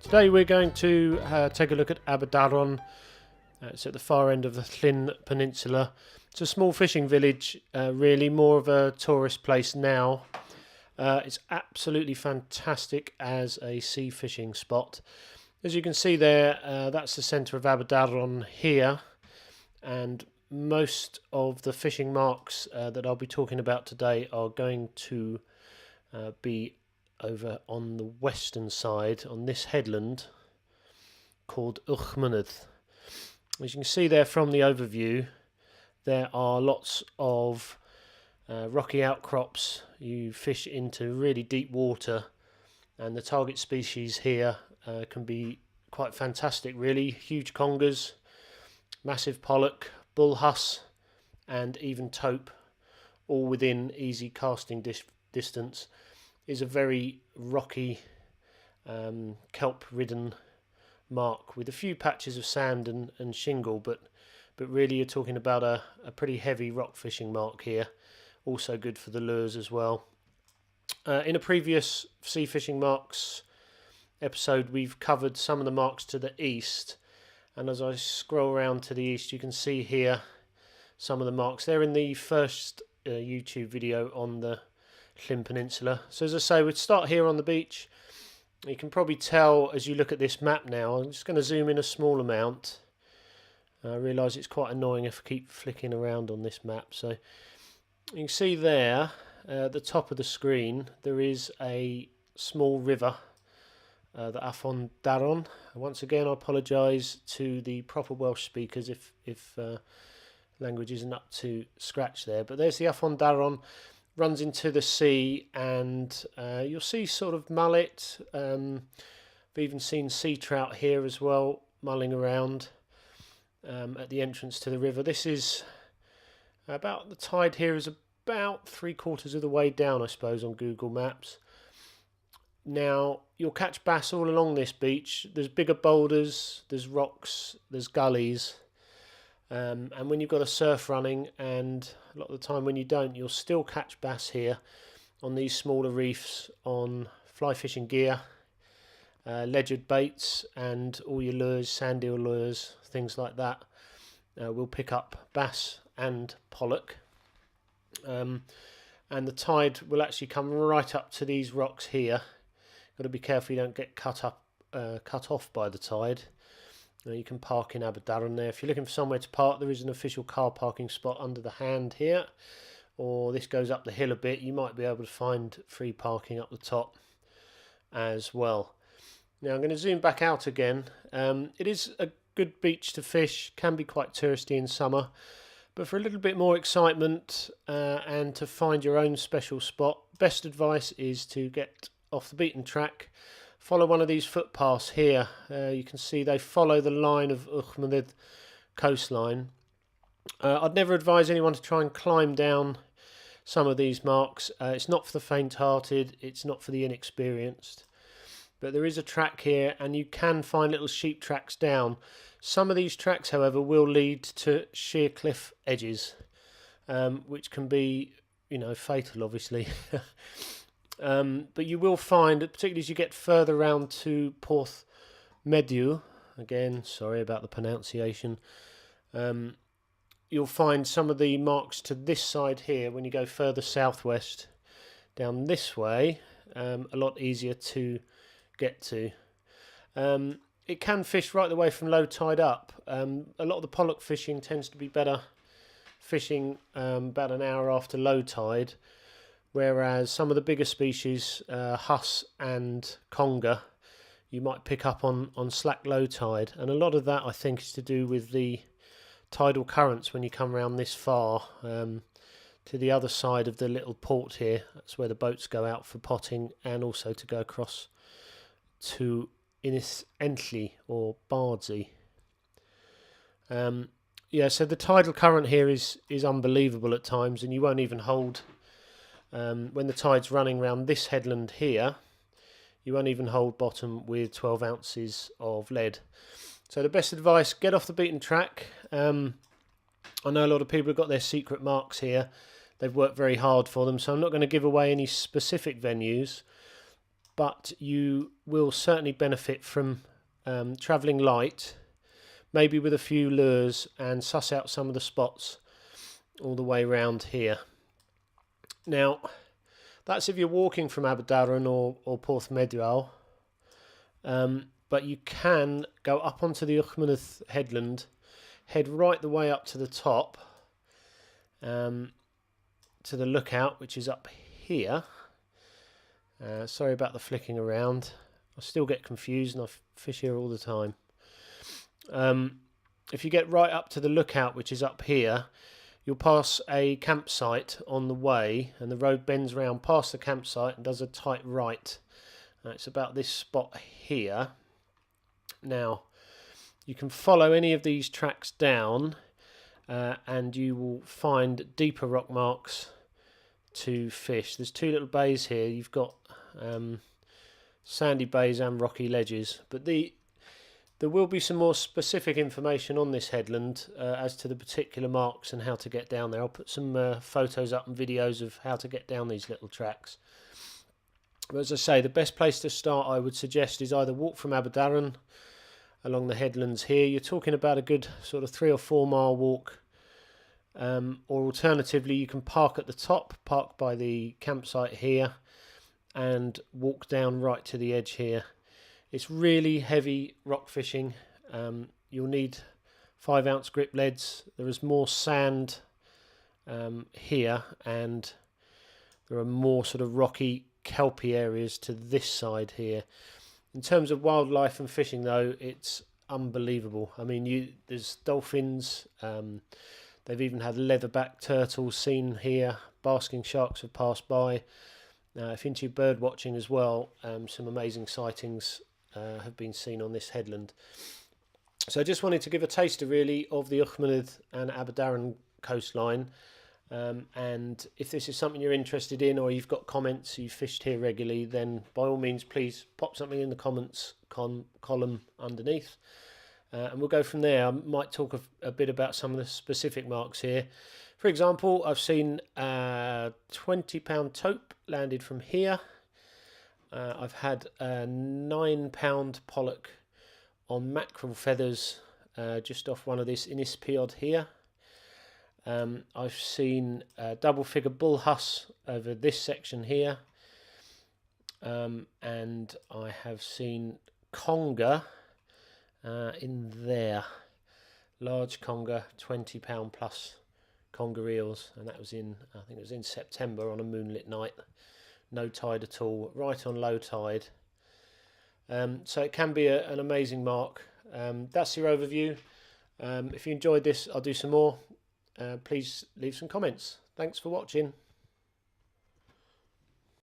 Today we're going to take a look at Aberdaron. It's at the far end of the Llyn Peninsula. It's a small fishing village, really more of a tourist place now. It's absolutely fantastic as a sea fishing spot. As you can see there, that's the centre of Aberdaron here, and most of the fishing marks that I'll be talking about today are going to be over on the western side on this headland called Uwchmynydd. As you can see there from the overview, there are lots of rocky outcrops. You fish into really deep water, and the target species here can be quite fantastic really. Huge congers, massive pollock, bull huss and even tope, all within easy casting distance. Is a very rocky, kelp-ridden mark with a few patches of sand and shingle, but really you're talking about a pretty heavy rock fishing mark here. Also good for the lures as well. In a previous sea fishing marks episode, we've covered some of the marks to the east, and as I scroll around to the east, you can see here some of the marks. They're in the first YouTube video on the Llyn Peninsula. So as I say, we'd start here on the beach. You can probably tell as you look at this map now. I'm just going to zoom in a small amount. I realise it's quite annoying if I keep flicking around on this map. So you can see there at the top of the screen there is a small river, the Aberdaron. Once again, I apologise to the proper Welsh speakers if language isn't up to scratch there. But there's the Aberdaron. Runs into the sea, and you'll see sort of mullet. I've even seen sea trout here as well, mulling around at the entrance to the river. This is about, the tide here is about 3/4 of the way down, I suppose, on Google Maps. Now, you'll catch bass all along this beach. There's bigger boulders, there's rocks, there's gullies. And when you've got a surf running, and a lot of the time when you don't, you'll still catch bass here on these smaller reefs on fly fishing gear, ledgered baits, and all your lures, sand eel lures, things like that. Will pick up bass and pollock. And the tide will actually come right up to these rocks here. Got to be careful you don't get cut off by the tide. You can park in Aberdaron there. If you're looking for somewhere to park, there is an official car parking spot under the hand here, or this goes up the hill a bit. You might be able to find free parking up the top as well. Now I'm going to zoom back out again. It is a good beach to fish, can be quite touristy in summer, but for a little bit more excitement and to find your own special spot, best advice is to get off the beaten track. Follow one of these footpaths here. You can see they follow the line of Uwchmynydd coastline. I'd never advise anyone to try and climb down some of these marks. It's not for the faint-hearted, it's not for the inexperienced. But there is a track here, and you can find little sheep tracks down. Some of these tracks, however, will lead to sheer cliff edges, which can be, fatal, obviously. But you will find, particularly as you get further round to Porthmedew, again, sorry about the pronunciation, you'll find some of the marks to this side here when you go further southwest down this way, a lot easier to get to. It can fish right the way from low tide up. A lot of the pollock fishing tends to be better fishing about an hour after low tide, whereas some of the bigger species, huss and conger, you might pick up on slack low tide. And a lot of that, I think, is to do with the tidal currents when you come around this far to the other side of the little port here. That's where the boats go out for potting, and also to go across to Ynys Enlli or Bardsey. So the tidal current here is unbelievable at times, and you won't even hold... when the tide's running around this headland here, you won't even hold bottom with 12 ounces of lead. So the best advice, get off the beaten track. I know a lot of people have got their secret marks here. They've worked very hard for them, so I'm not going to give away any specific venues. but you will certainly benefit from travelling light, maybe with a few lures, and suss out some of the spots all the way around here. Now, that's if you're walking from Aberdaron or Porthmedrall, but you can go up onto the Uchmanydd headland, head right the way up to the top, to the lookout, which is up here. Sorry about the flicking around. I still get confused and I fish here all the time. If you get right up to the lookout, which is up here, you'll pass a campsite on the way, and the road bends round past the campsite and does a tight right. It's about this spot here. Now, you can follow any of these tracks down, and you will find deeper rock marks to fish. There's two little bays here. You've got sandy bays and rocky ledges, but there will be some more specific information on this headland as to the particular marks and how to get down there. I'll put some photos up and videos of how to get down these little tracks. But as I say, the best place to start, I would suggest, is either walk from Aberdaron along the headlands here. You're talking about a good sort of 3 or 4 mile walk, or alternatively you can park at the top, park by the campsite here, and walk down right to the edge here. It's really heavy rock fishing. You'll need 5-ounce grip leads. There is more sand here, and there are more sort of rocky, kelpy areas to this side here. In terms of wildlife and fishing, though, it's unbelievable. I mean, there's dolphins. They've even had leatherback turtles seen here. Basking sharks have passed by. If you're into bird watching as well, some amazing sightings have been seen on this headland. So I just wanted to give a taster really of the Uchmanydd and Aberdaron coastline, and if this is something you're interested in, or you've got comments, you've fished here regularly, then by all means please pop something in the comments column underneath, and we'll go from there. I might talk a bit about some of the specific marks here. For example, I've seen a 20-pound taupe landed from here. I've had a 9-pound pollock on mackerel feathers just off one of this Inispiod here. I've seen a double-figure bull huss over this section here, and I have seen conger in there, large conger, 20-pound plus conger eels, and that was I think it was in September on a moonlit night. No tide at all, right on low tide. So it can be an amazing mark. That's your overview. If you enjoyed this, I'll do some more. Please leave some comments. Thanks for watching.